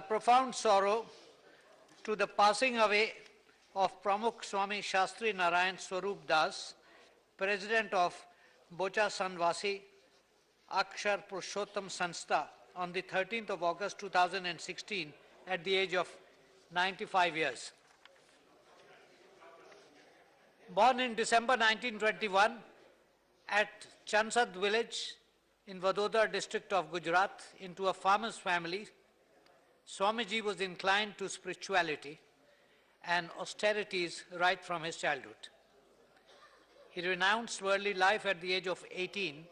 profound sorrow to the passing away of Pramukh Swami Shastri Narayan Swarup Das, President of Bocha Sanvasi Akshar Purushottam Sanstha, on the 13th of August 2016 at the age of 95 years. Born in December 1921 at Chansad village in Vadodara district of Gujarat into a farmer's family, Swamiji was inclined to spirituality and austerities right from his childhood. He renounced worldly life at the age of 18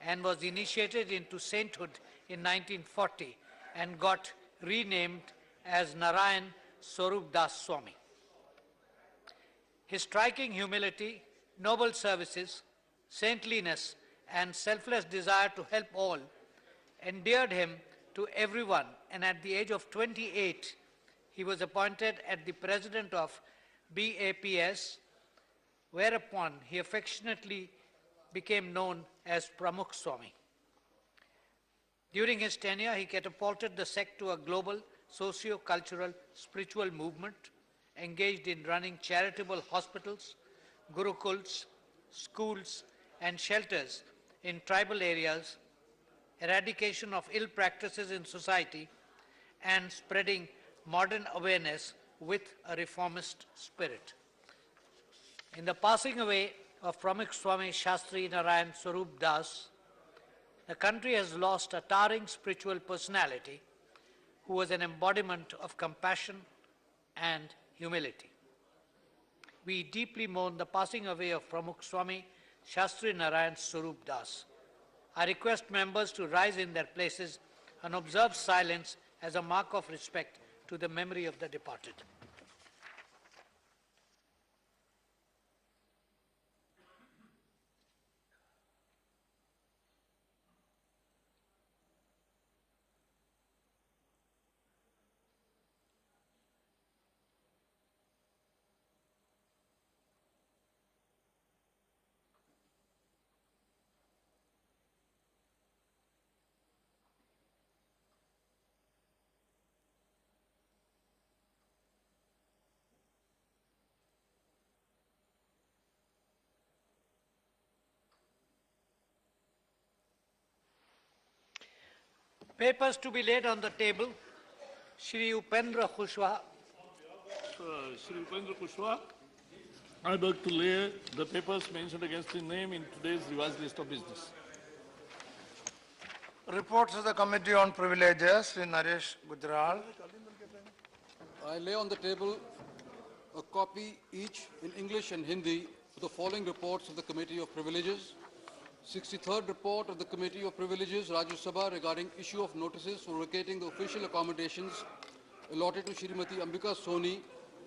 and was initiated into sainthood in 1940 and got renamed as Narayan Swarup Das Swami. His striking humility, noble services, saintliness, and selfless desire to help all endeared him to everyone, and at the age of 28, he was appointed as the president of BAPS, whereupon he affectionately became known as Pramukh Swami. During his tenure, he catapulted the sect to a global socio-cultural spiritual movement, engaged in running charitable hospitals, gurukuls, schools, and shelters in tribal areas, eradication of ill practices in society, and spreading modern awareness with a reformist spirit. In the passing away of Pramukh Swami Shastri Narayan Swarup Das, the country has lost a towering spiritual personality who was an embodiment of compassion and humility. We deeply mourn the passing away of Pramukh Swami Shastri Narayan Swarup Das. I request members to rise in their places and observe silence as a mark of respect to the memory of the departed. Papers to be laid on the table. Shri Upendra Kushwaha. Shri Upendra Kushwaha, I beg to lay the papers mentioned against his name in today's revised list of business. Reports of the Committee on Privileges, Shri Naresh Gujral. I lay on the table a copy each in English and Hindi of the following reports of the Committee of Privileges. 63rd report of the Committee of Privileges, Rajya Sabha, regarding issue of notices for vacating the official accommodations allotted to Srimati Ambika Soni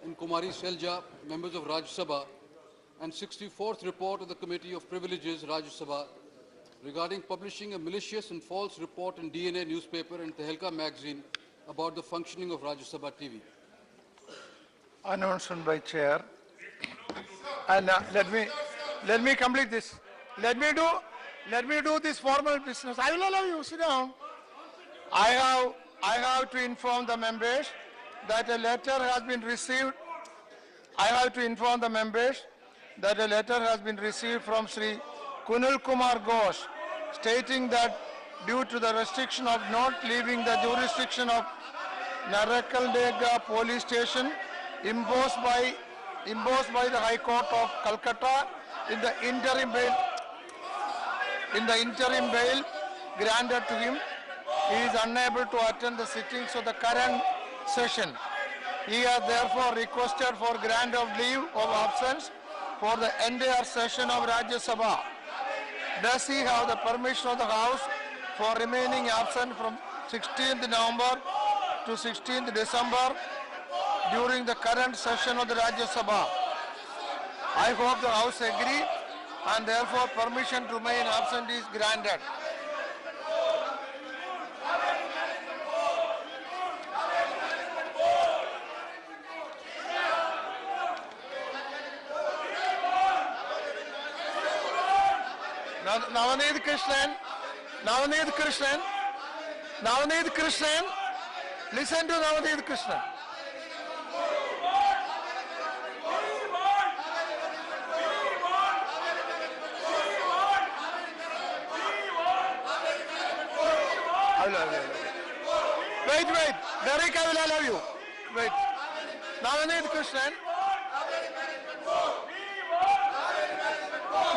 and Kumari Selja, members of Rajya Sabha, and 64th report of the Committee of Privileges, Rajya Sabha, regarding publishing a malicious and false report in DNA newspaper and Tehelka magazine about the functioning of Rajya Sabha TV. Announcement by Chair. And let me complete this. Let me do this formal business. I will allow you. Sit down. I have to inform the members that a letter has been received. I have to inform the members that a letter has been received from Sri Kunal Kumar Ghosh stating that due to the restriction of not leaving the jurisdiction of Narakaldega police station imposed by the High Court of Calcutta in the interim bail granted to him, he is unable to attend the sittings of the current session. He has therefore requested for grant of leave of absence for the entire session of Rajya Sabha. Does he have the permission of the House for remaining absent from 16th November to 16th December during the current session of the Rajya Sabha? I hope the House agree, and therefore permission to remain absent is granted. Navaneet Krishnan, Listen to Navadip Krishnan. Wait. Derek, I will allow you. Wait. Navadip Krishnan.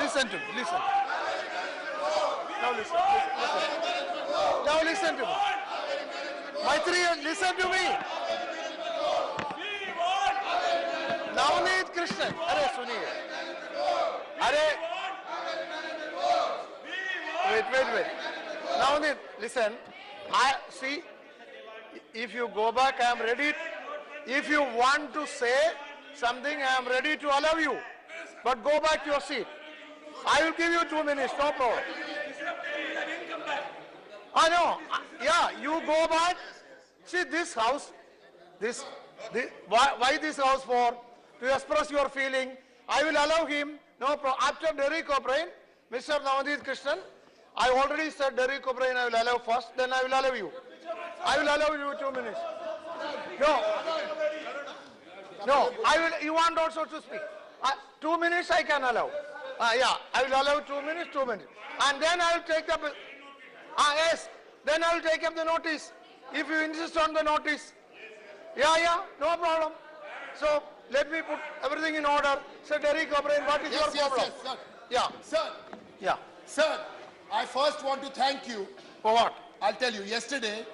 Listen to me. Listen. Now listen to me. Maitri, listen to me. Navneet Krishnan. Arey, suniye. Arey. Wait. Navneet, listen. I see. If you go back, I am ready. If you want to say something, I am ready to allow you. But go back to your seat. I will give you 2 minutes, no problem. I know. Yeah, you go back. See this house. Why this house for? To express your feeling. I will allow him. No problem. After Derek O'Brien, Mr. Navadip Krishnan. I already said Derek O'Brien I will allow first. Then I will allow you. I will allow you 2 minutes. No. I will. You want also to speak. 2 minutes I can allow. Yeah, I will allow 2 minutes. And then I will take up. Yes. Then I will take up the notice. If you insist on the notice. Yeah, no problem. So let me put everything in order. Sir Derek O'Brien, what is your problem? Yes, sir. Yeah. Sir, Yeah. sir, I first want to thank you. For what? I'll tell you, yesterday,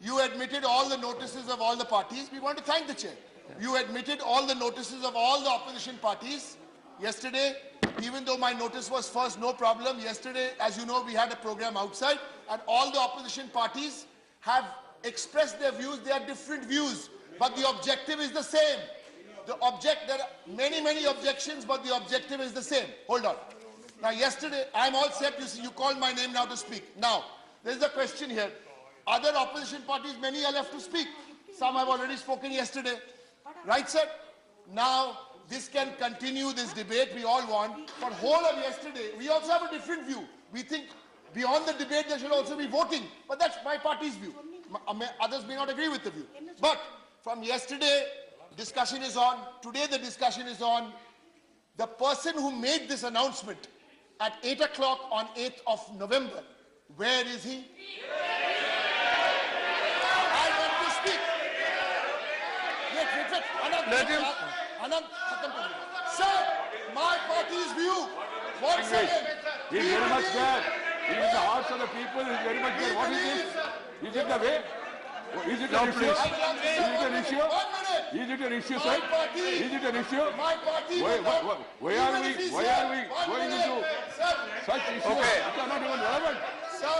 you admitted all the notices of all the parties. We want to thank the chair. You admitted all the notices of all the opposition parties. Yesterday, even though my notice was first, no problem. Yesterday, as you know, we had a program outside and all the opposition parties have expressed their views. They are different views, but the objective is the same. There are many objections, but the objective is the same. Hold on. Now, yesterday, I'm all set. You see, you called my name now to speak. Now, there's a question here. Other opposition parties, many are left to speak. Some have already spoken yesterday. Right, sir? Now, this can continue this debate we all want. But whole of yesterday, we also have a different view. We think beyond the debate there should also be voting. But that's my party's view. Others may not agree with the view. But from yesterday, discussion is on. Today the discussion is on. The person who made this announcement at 8 o'clock on 8th of November, where is he? I want to speak. Wait. Let him. Anand, sir, my party's view. 1 second. He's very much there. He's in the hearts of the people. He's very much there. What is this? Is it the way? Is it an issue? Is it an issue? 1 minute. Is it an issue, sir? Is it an issue? My party. Why are we going into such issues which are not even relevant? Sir,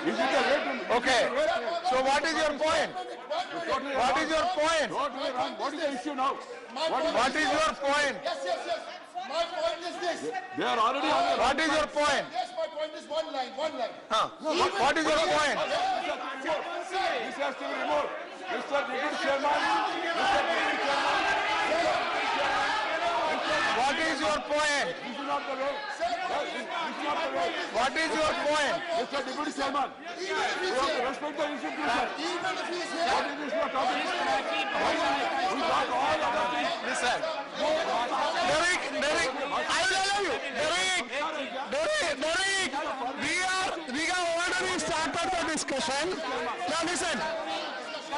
Is it a way to... Okay. So what is your point? What is your point? What is the issue now? What is your point? yes. My point is this. They are already on the... What is your point? Yes, my point is one line. What is your point? This has to be removed. Mr. Deputy Chairman. What is your point? This is not the way. This is not the way. What is your point? Mr. Deputy Chairman. We have to respect the institution. Even if he's here. What is this you are talking about? We got all other things. Listen. Derek, I will allow you. Derek, we have already started the discussion. Now listen.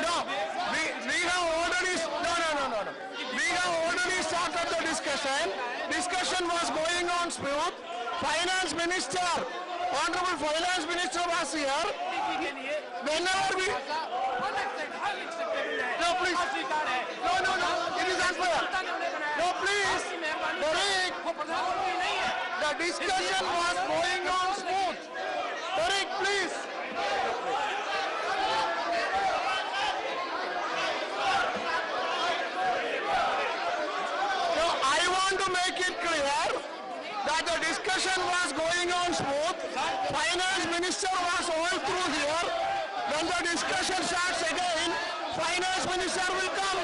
No, we have already, no. We have already started the discussion. Discussion was going on smooth. Finance Minister, Honorable Finance Minister was here. Whenever we... No, please. No. It is unfair. No, please. Derek, the discussion was going on smooth. Derek, please. No, I want to make it clear that the discussion was going on smooth. Finance Minister was all through here. When the discussion starts again, Finance Minister will come.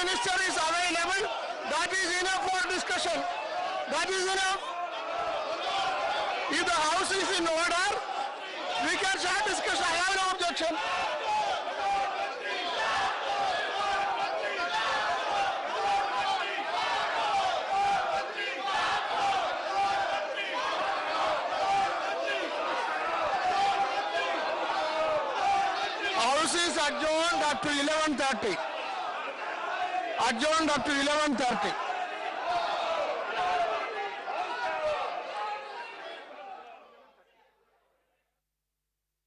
Minister is available. That is enough for discussion. That is enough. If the House is in order, we can start discussion. I have no objection. House is adjourned up to 11:30. Adjourned up to 11:30.